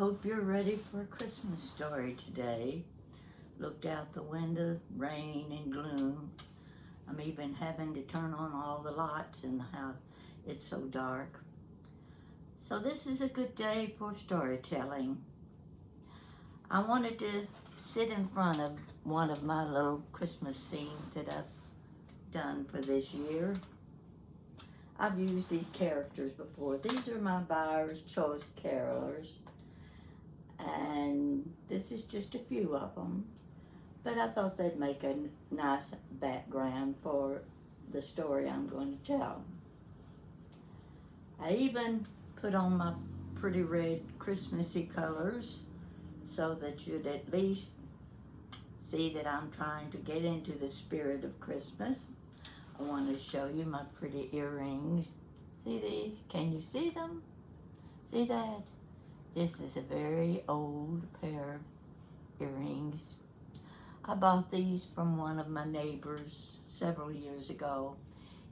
hope you're ready for a Christmas story today. Looked out the window, rain and gloom. I'm even having to turn on all the lights in the house. It's so dark. So this is a good day for storytelling. I wanted to sit in front of one of my little Christmas scenes that I've done for this year. I've used these characters before. These are my buyer's choice carolers. And this is just a few of them. But I thought they'd make a nice background for the story I'm going to tell. I even put on my pretty red Christmassy colors so that you'd at least see that I'm trying to get into the spirit of Christmas. I want to show you my pretty earrings. See these? Can you see them? See that? This is a very old pair of earrings. I bought these from one of my neighbors several years ago.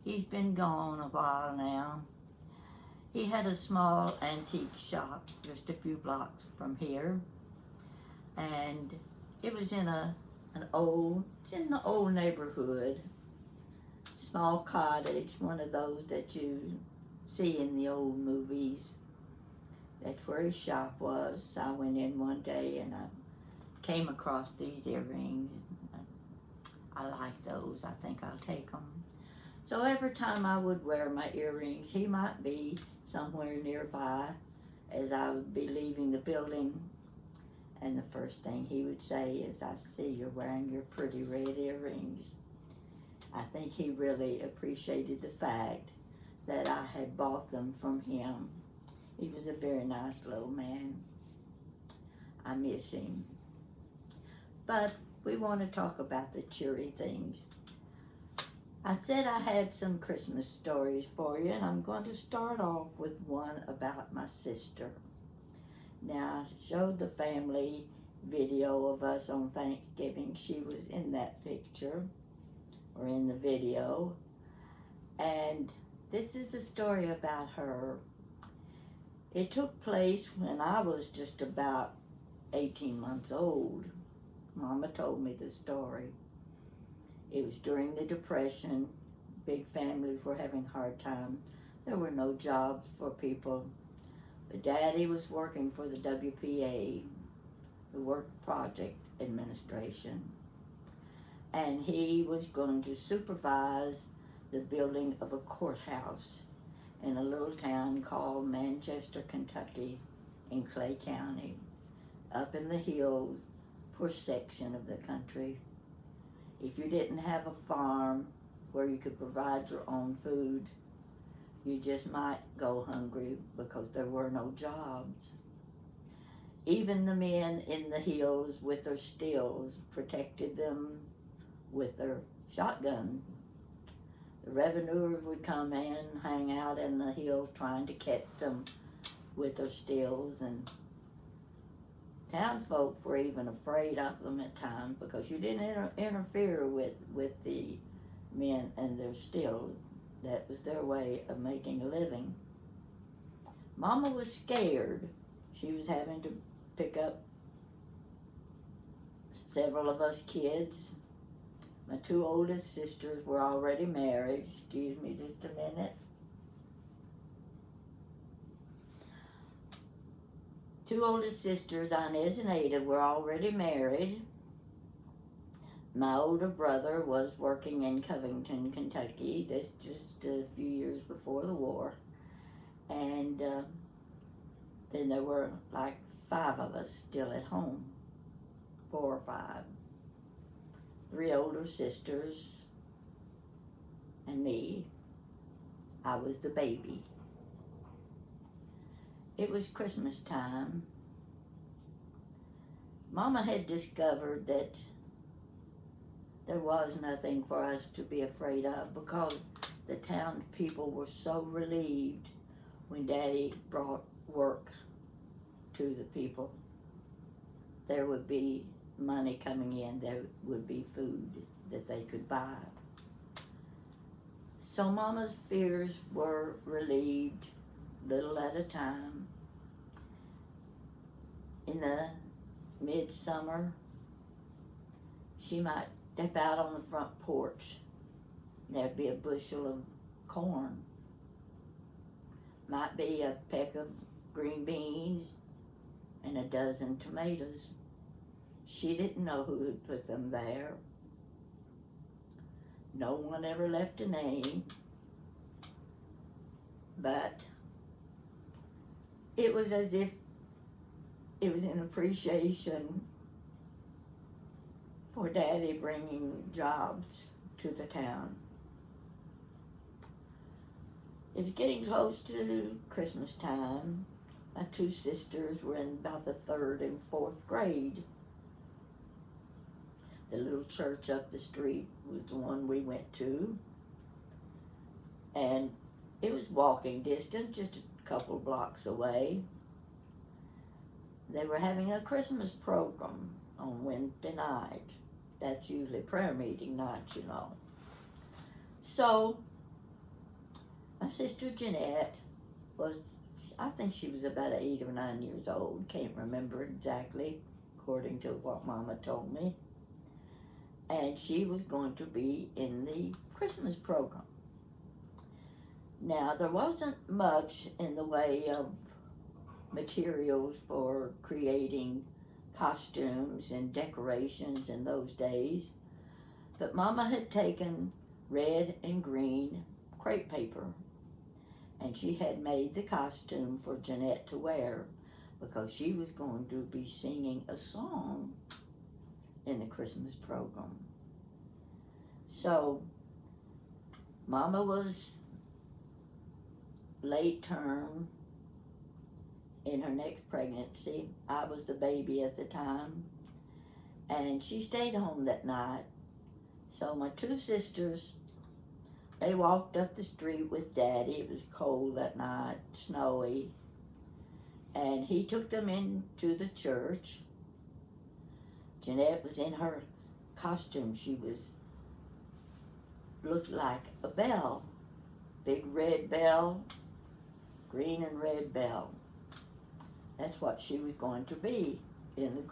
He's been gone a while now. He had a small antique shop just a few blocks from here. And it was in the old neighborhood. Small cottage, one of those that you see in the old movies. That's where his shop was. I went in one day and I came across these earrings. I like those. I think I'll take them. So every time I would wear my earrings, he might be somewhere nearby as I would be leaving the building. And the first thing he would say is, "I see you're wearing your pretty red earrings." I think he really appreciated the fact that I had bought them from him. He was a very nice little man. I miss him. But we want to talk about the cheery things. I said I had some Christmas stories for you, and I'm going to start off with one about my sister. Now, I showed the family video of us on Thanksgiving. She was in that picture, or in the video. And this is a story about her. It took place when I was just about 18 months old. Mama told me the story. It was during the Depression. Big families were having a hard time. There were no jobs for people. But Daddy was working for the WPA, the Work Project Administration. And he was going to supervise the building of a courthouse in a little town called Manchester, Kentucky, in Clay County, up in the hills, poor section of the country. If you didn't have a farm where you could provide your own food, you just might go hungry because there were no jobs. Even the men in the hills with their stills protected them with their shotgun. The revenuers would come in, hang out in the hills trying to catch them with their stills, and town folk were even afraid of them at times because you didn't interfere with the men and their stills. That was their way of making a living. Mama was scared. She was having to pick up several of us kids. My two oldest sisters were already married. Excuse me just a minute. Two oldest sisters, Inez and Ada, were already married. My older brother was working in Covington, Kentucky. That's just a few years before the war. And then there were like 5 of us still at home. 4 or 5. 3 older sisters and me. I was the baby. It was Christmas time. Mama had discovered that there was nothing for us to be afraid of because the town people were so relieved when Daddy brought work to the people. There would be money coming in, there would be food that they could buy. So Mama's fears were relieved little at a time. in the midsummer, she might step out on the front porch. There'd be a bushel of corn. Might be a peck of green beans and a dozen tomatoes. She didn't know who had put them there. No one ever left a name, but it was as if it was in appreciation for Daddy bringing jobs to the town. It was getting close to Christmas time. My two sisters were in about the 3rd and 4th grade. The little church up the street was the one we went to. And it was walking distance, just a couple blocks away. They were having a Christmas program on Wednesday night. That's usually prayer meeting night, you know. So, my sister Jeanette was, I think she was about 8 or 9 years old. Can't remember exactly, according to what Mama told me. And she was going to be in the Christmas program. Now, there wasn't much in the way of materials for creating costumes and decorations in those days, but Mama had taken red and green crepe paper, and she had made the costume for Jeanette to wear because she was going to be singing a song in the Christmas program. So, Mama was late term in her next pregnancy. I was the baby at the time, and she stayed home that night. So my two sisters, they walked up the street with Daddy. It was cold that night, snowy, and he took them into the church. Jeanette was in her costume. She looked like a bell, big red bell, green and red bell. That's what she was going to be in the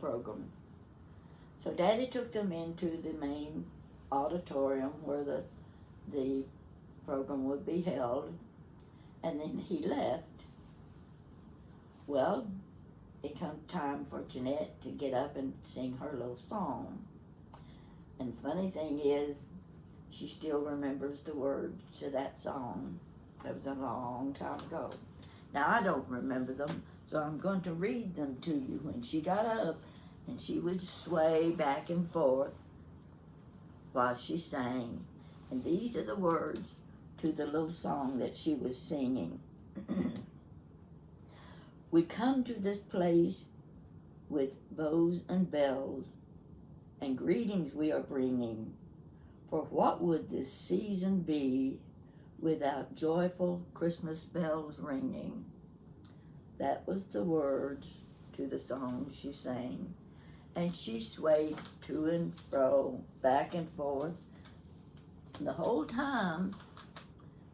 program. So Daddy took them into the main auditorium where the program would be held, and then he left. Well, it come time for Jeanette to get up and sing her little song. And the funny thing is, she still remembers the words to that song. That was a long time ago. Now, I don't remember them, so I'm going to read them to you. When she got up, and she would sway back and forth while she sang. And these are the words to the little song that she was singing. We come to this place with bows and bells, and greetings we are bringing. For what would this season be without joyful Christmas bells ringing? That was the words to the song she sang. And she swayed to and fro, back and forth. And the whole time,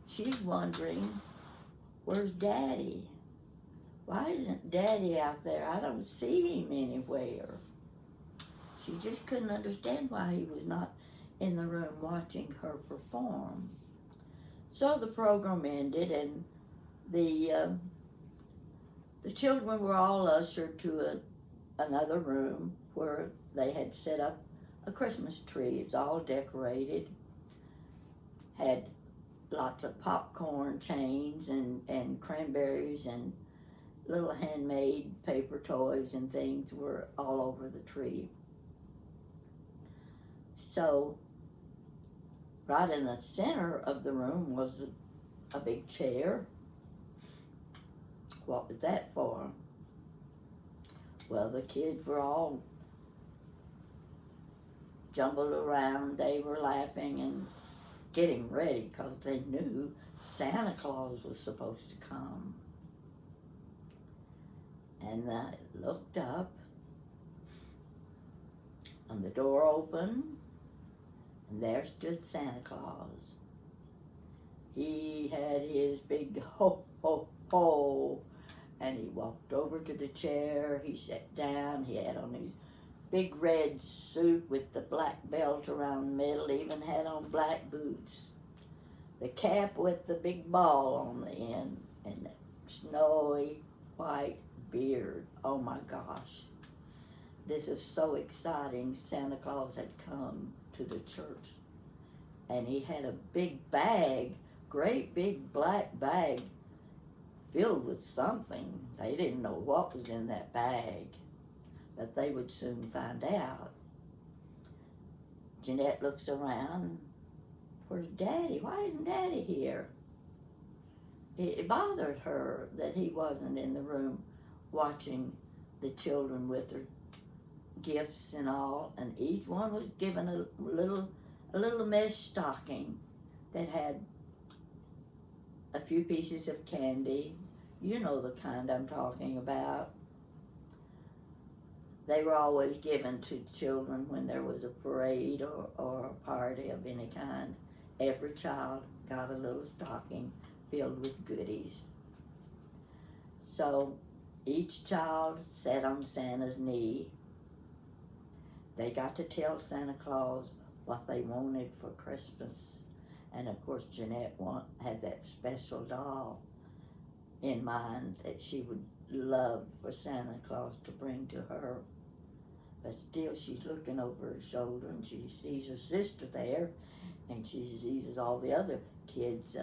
she's wondering, where's Daddy? Why isn't Daddy out there? I don't see him anywhere. She just couldn't understand why he was not in the room watching her perform. So the program ended, and the children were all ushered to another room where they had set up a Christmas tree. It's all decorated, had lots of popcorn chains and cranberries, and little handmade paper toys and things were all over the tree. So right in the center of the room was a big chair. What was that for? Well, the kids were all jumbled around. They were laughing and getting ready because they knew Santa Claus was supposed to come. And I looked up, and the door opened, and there stood Santa Claus. He had his big ho, ho, ho, And he walked over to the chair. He sat down. He had on his big red suit with the black belt around the middle, even had on black boots. The cap with the big ball on the end, and the snowy white beard. Oh my gosh. This is so exciting. Santa Claus had come to the church. And he had a big bag, great big black bag, filled with something. They didn't know what was in that bag, but they would soon find out. Jeanette looks around. Where's Daddy? Why isn't Daddy here? It bothered her that he wasn't in the room watching the children with their gifts and all, and each one was given a little mesh stocking that had a few pieces of candy. You know the kind I'm talking about. They were always given to children when there was a parade or a party of any kind. Every child got a little stocking filled with goodies. So each child sat on Santa's knee. They got to tell Santa Claus what they wanted for Christmas. And of course, Jeanette had that special doll in mind that she would love for Santa Claus to bring to her. But still, she's looking over her shoulder and she sees her sister there, and she sees all the other kids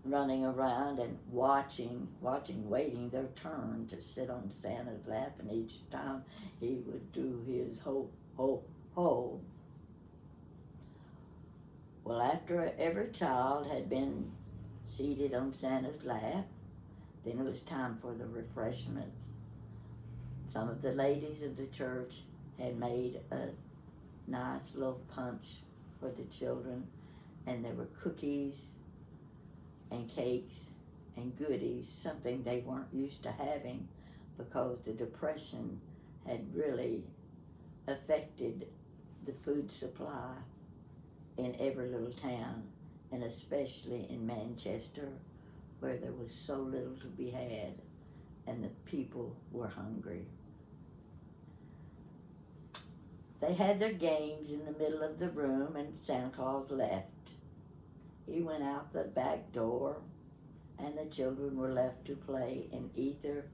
running around and watching, waiting their turn to sit on Santa's lap, and each time he would do his ho, ho, ho. Well, after every child had been seated on Santa's lap, then it was time for the refreshments. Some of the ladies of the church had made a nice little punch for the children, and there were cookies and cakes and goodies, something they weren't used to having because the Depression had really affected the food supply in every little town, and especially in Manchester, where there was so little to be had and the people were hungry. They had their games in the middle of the room, and Santa Claus left. He went out the back door, and the children were left to play and eat their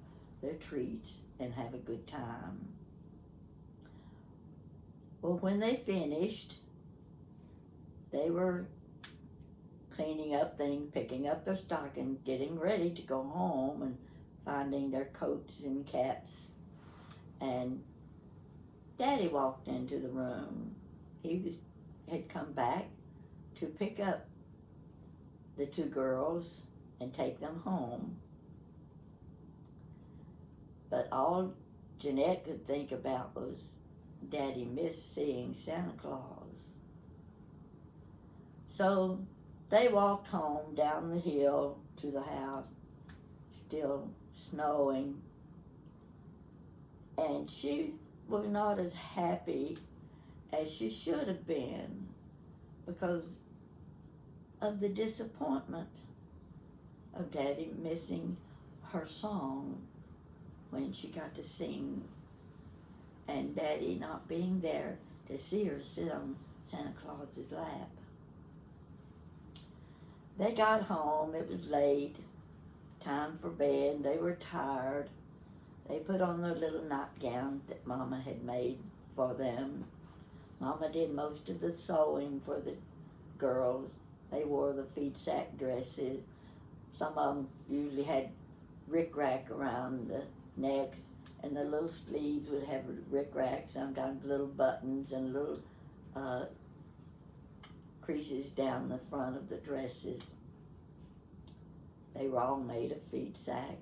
treats and have a good time. Well, when they finished, they were cleaning up things, picking up their stockings, getting ready to go home and finding their coats and caps. And Daddy walked into the room. He had come back to pick up the two girls and take them home. But all Jeanette could think about was Daddy missed seeing Santa Claus. So they walked home down the hill to the house, still snowing, and she was not as happy as she should have been because of the disappointment of Daddy missing her song when she got to sing, and Daddy not being there to see her sit on Santa Claus's lap. They got home, it was late, time for bed, they were tired. They put on their little nightgown that Mama had made for them. Mama did most of the sewing for the girls. They wore the feed sack dresses. Some of them usually had rickrack around the necks, and the little sleeves would have rickrack, sometimes little buttons and little creases down the front of the dresses. They were all made of feed sack.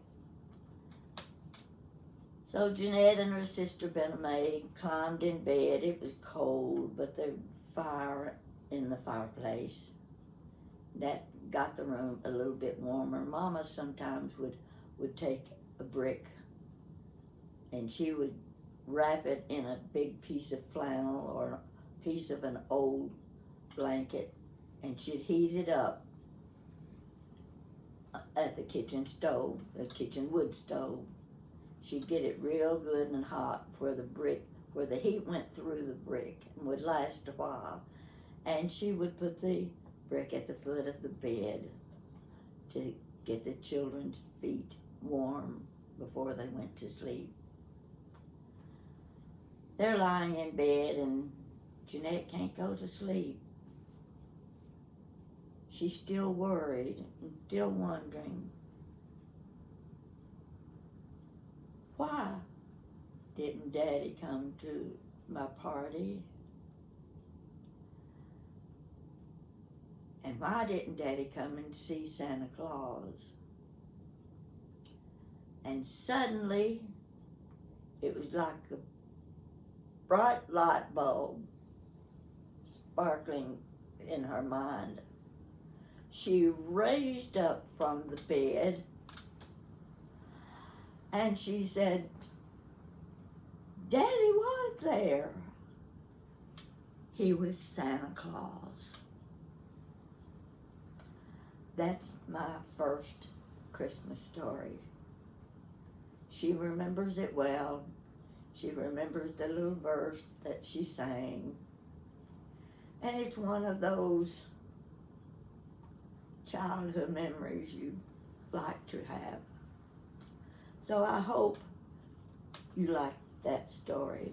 So Jeanette and her sister Bename climbed in bed. It was cold, but the fire in the fireplace, that got the room a little bit warmer. Mama sometimes would take a brick and she would wrap it in a big piece of flannel or a piece of an old blanket, and she'd heat it up at the kitchen stove, the kitchen wood stove. She'd get it real good and hot where the heat went through the brick and would last a while. And she would put the brick at the foot of the bed to get the children's feet warm before they went to sleep. They're lying in bed and Jeanette can't go to sleep. She's still worried and still wondering, why didn't Daddy come to my party? And why didn't Daddy come and see Santa Claus? And suddenly, it was like a bright light bulb sparkling in her mind. She raised up from the bed and she said, Daddy was there. He was Santa Claus. That's my first Christmas story. She remembers it well. She remembers the little verse that she sang. And it's one of those childhood memories you like to have. So I hope you like that story.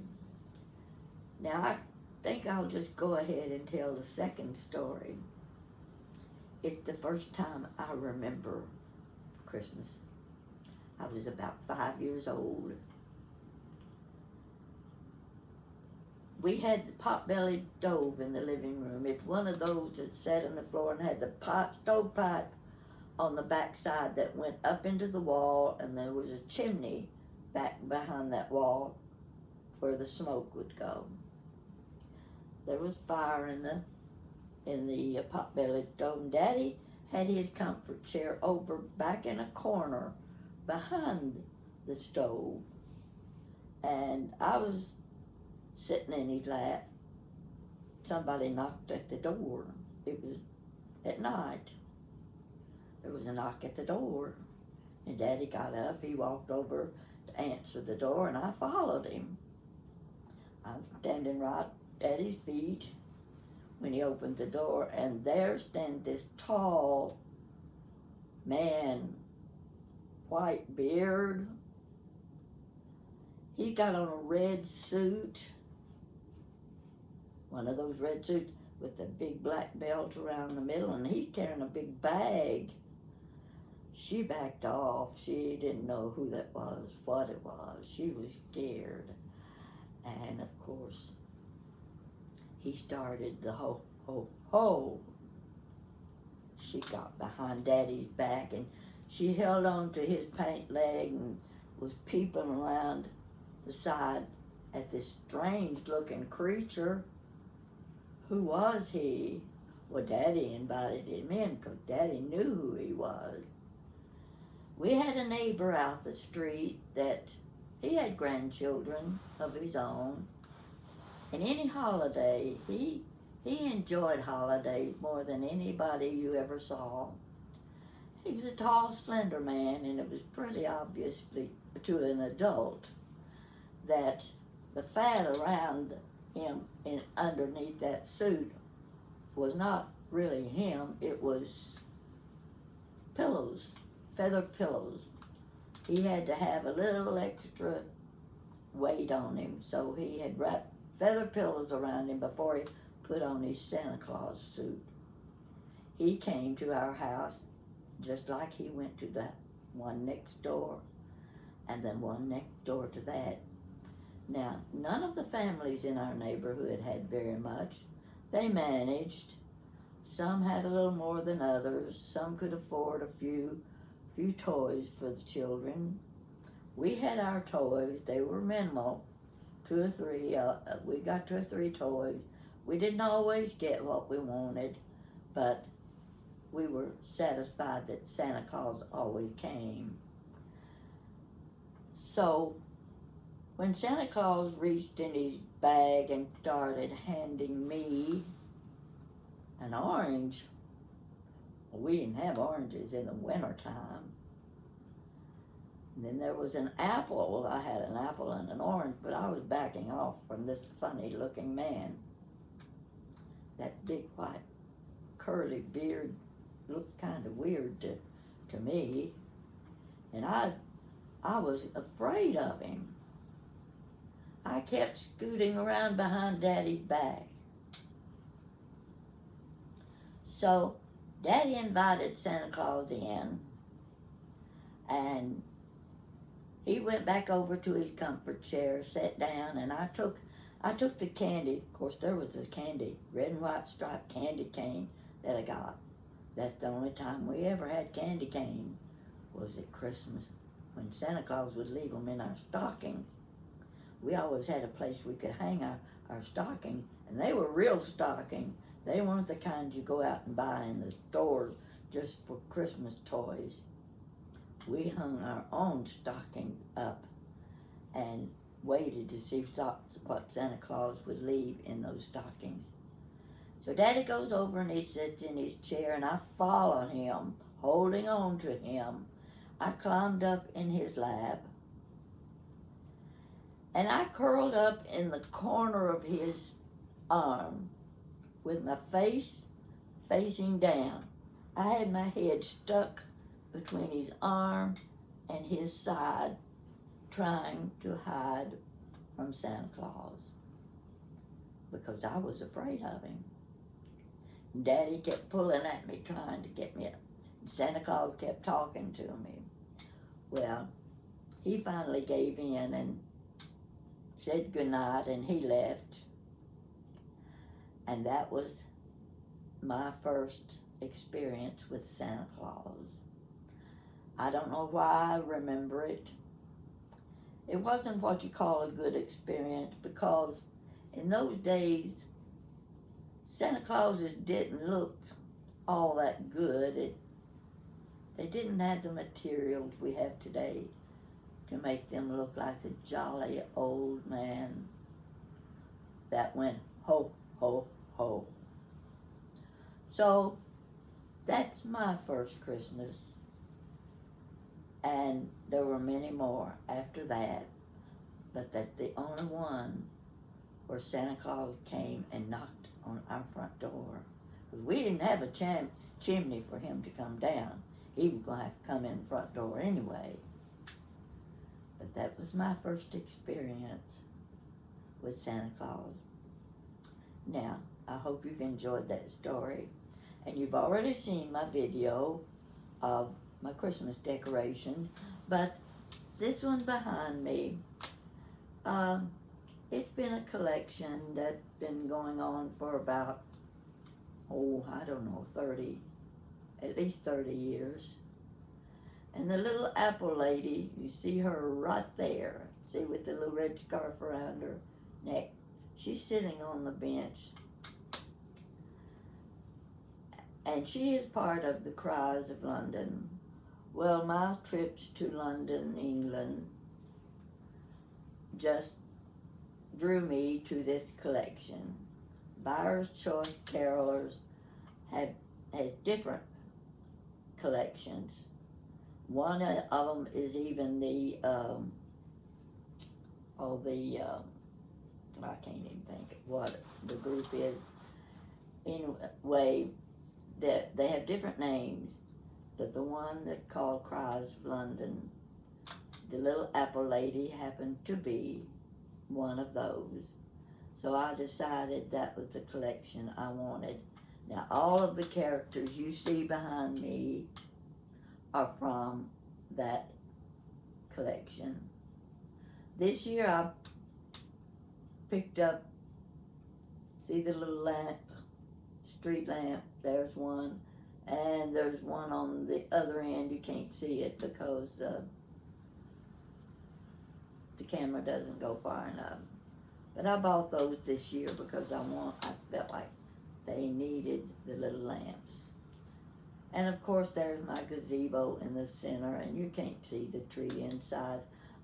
Now I think I'll just go ahead and tell the second story. It's the first time I remember Christmas. I was about 5 years old. We had the pot-bellied stove in the living room. It's one of those that sat on the floor and had the stovepipe on the back side that went up into the wall, and there was a chimney back behind that wall where the smoke would go. There was fire in the pot-bellied stove. Daddy had his comfort chair over back in a corner behind the stove, and I was sitting in his lap. Somebody knocked at the door. It was at night. There was a knock at the door, and Daddy got up. He walked over to answer the door, and I followed him. I'm standing right at his feet when he opened the door, and there stands this tall man, white beard. He got on a red suit, one of those red suits with the big black belt around the middle, and he's carrying a big bag. She backed off. She didn't know who that was, what it was. She was scared. And of course, he started the ho, ho, ho. She got behind Daddy's back and she held on to his pant leg and was peeping around the side at this strange looking creature. Who was he? Well, Daddy invited him in because Daddy knew who he was. We had a neighbor out the street that he had grandchildren of his own. And any holiday, he enjoyed holidays more than anybody you ever saw. He was a tall, slender man, and it was pretty obvious to an adult that the fat around him and underneath that suit was not really him. It was pillows, feather pillows. He had to have a little extra weight on him, so he had wrapped feather pillows around him before he put on his Santa Claus suit. He came to our house just like he went to the one next door and then one next door to that. Now, none of the families in our neighborhood had very much. They managed. Some had a little more than others. Some could afford a few toys for the children. We had our toys. They were minimal, 2 or 3. We got 2 or 3 toys. We didn't always get what we wanted, but we were satisfied that Santa Claus always came. So when Santa Claus reached in his bag and started handing me an orange, We didn't have oranges in the wintertime. And then there was an apple. I had an apple and an orange, but I was backing off from this funny looking man. That big white curly beard looked kind of weird to me. And I was afraid of him. I kept scooting around behind Daddy's back. So Daddy invited Santa Claus in, and he went back over to his comfort chair, sat down, and I took the candy. Of course, there was a candy, red and white striped candy cane that I got. That's the only time we ever had candy cane, was at Christmas, when Santa Claus would leave them in our stockings. We always had a place we could hang our stockings, and they were real stockings. They weren't the kinds you go out and buy in the store just for Christmas toys. We hung our own stocking up and waited to see what Santa Claus would leave in those stockings. So Daddy goes over and he sits in his chair, and I follow him, holding on to him. I climbed up in his lap, and I curled up in the corner of his arm with my face facing down. I had my head stuck between his arm and his side, trying to hide from Santa Claus because I was afraid of him. Daddy kept pulling at me, trying to get me up. Santa Claus kept talking to me. Well, he finally gave in and said goodnight, and he left. And that was my first experience with Santa Claus. I don't know why I remember it. It wasn't what you call a good experience, because in those days, Santa Clauses didn't look all that good. They didn't have the materials we have today to make them look like a jolly old man that went ho, ho, ho. So that's my first Christmas. And there were many more after that, but that's the only one where Santa Claus came and knocked on our front door. Because we didn't have a chimney for him to come down. He was going to have to come in the front door anyway. But that was my first experience with Santa Claus. Now, I hope you've enjoyed that story. And you've already seen my video of my Christmas decorations. But this one behind me, it's been a collection that's been going on for about, I don't know, at least 30 years. And the little apple lady, you see her right there, see, with the little red scarf around her neck. She's sitting on the bench. And she is part of the Cries of London. Well, my trips to London, England, just drew me to this collection. Buyer's Choice Carolers has different collections. One of them is even I can't even think what the group is. Anyway, they have different names, but the one that called Cries of London, the little apple lady happened to be one of those. So I decided that was the collection I wanted. Now, all of the characters you see behind me are from that collection. This year I picked up, see the little lamp, street lamp, there's one, and there's one on the other end. You can't see it because the camera doesn't go far enough. But I bought those this year because I felt like they needed the little lamps. And of course there's my gazebo in the center, and you can't see the tree inside,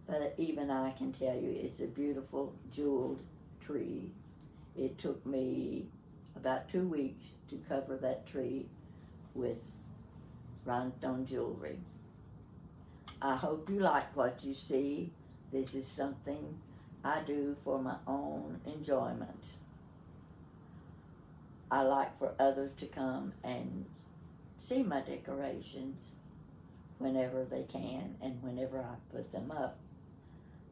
but even I can tell you it's a beautiful jeweled tree. It took me about 2 weeks to cover that tree with rhinestone jewelry. I hope you like what you see. This is something I do for my own enjoyment. I like for others to come and see my decorations whenever they can and whenever I put them up.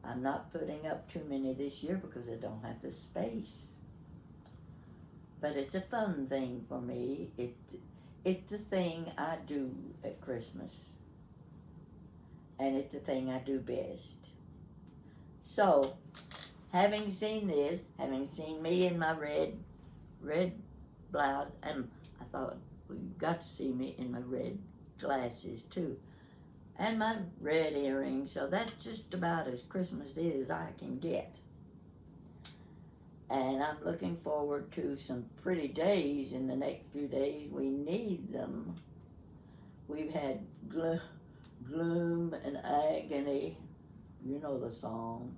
I'm not putting up too many this year because I don't have the space. But it's a fun thing for me. It's the thing I do at Christmas. And it's the thing I do best. So, having seen this, having seen me in my red blouse, and I thought, well, you got to see me in my red glasses too, and my red earrings, so that's just about as Christmassy as I can get. And I'm looking forward to some pretty days in the next few days. We need them. We've had gloom and agony. You know the song.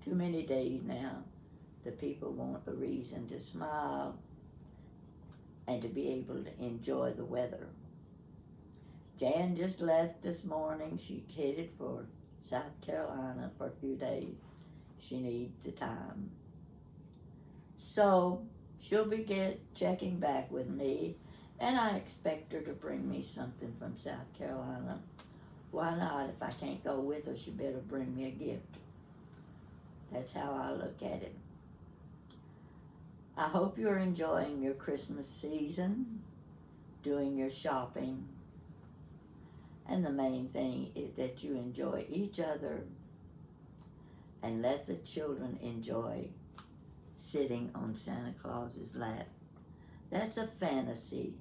Too many days now. The people want a reason to smile and to be able to enjoy the weather. Jan just left this morning. She headed for South Carolina for a few days. She needs the time. So she'll be checking back with me, and I expect her to bring me something from South Carolina. Why not? If I can't go with her, she better bring me a gift. That's how I look at it. I hope you're enjoying your Christmas season, doing your shopping. And the main thing is that you enjoy each other and let the children enjoy sitting on Santa Claus's lap. That's a fantasy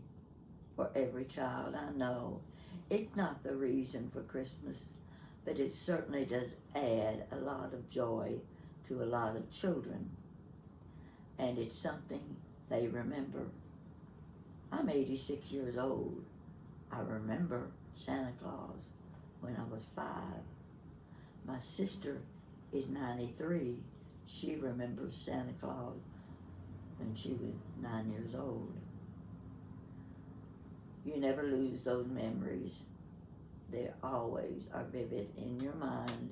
for every child, I know. It's not the reason for Christmas, but it certainly does add a lot of joy to a lot of children. And it's something they remember. I'm 86 years old. I remember Santa Claus when I was 5. My sister is 93. She remembers Santa Claus when she was 9 years old. You never lose those memories. They always are vivid in your mind,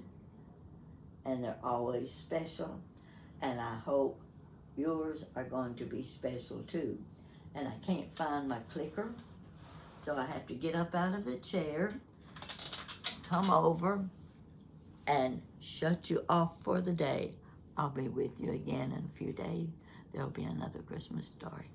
and they're always special, and I hope yours are going to be special too. And I can't find my clicker, so I have to get up out of the chair, come over, and shut you off for the day. I'll be with you again in a few days. There'll be another Christmas story.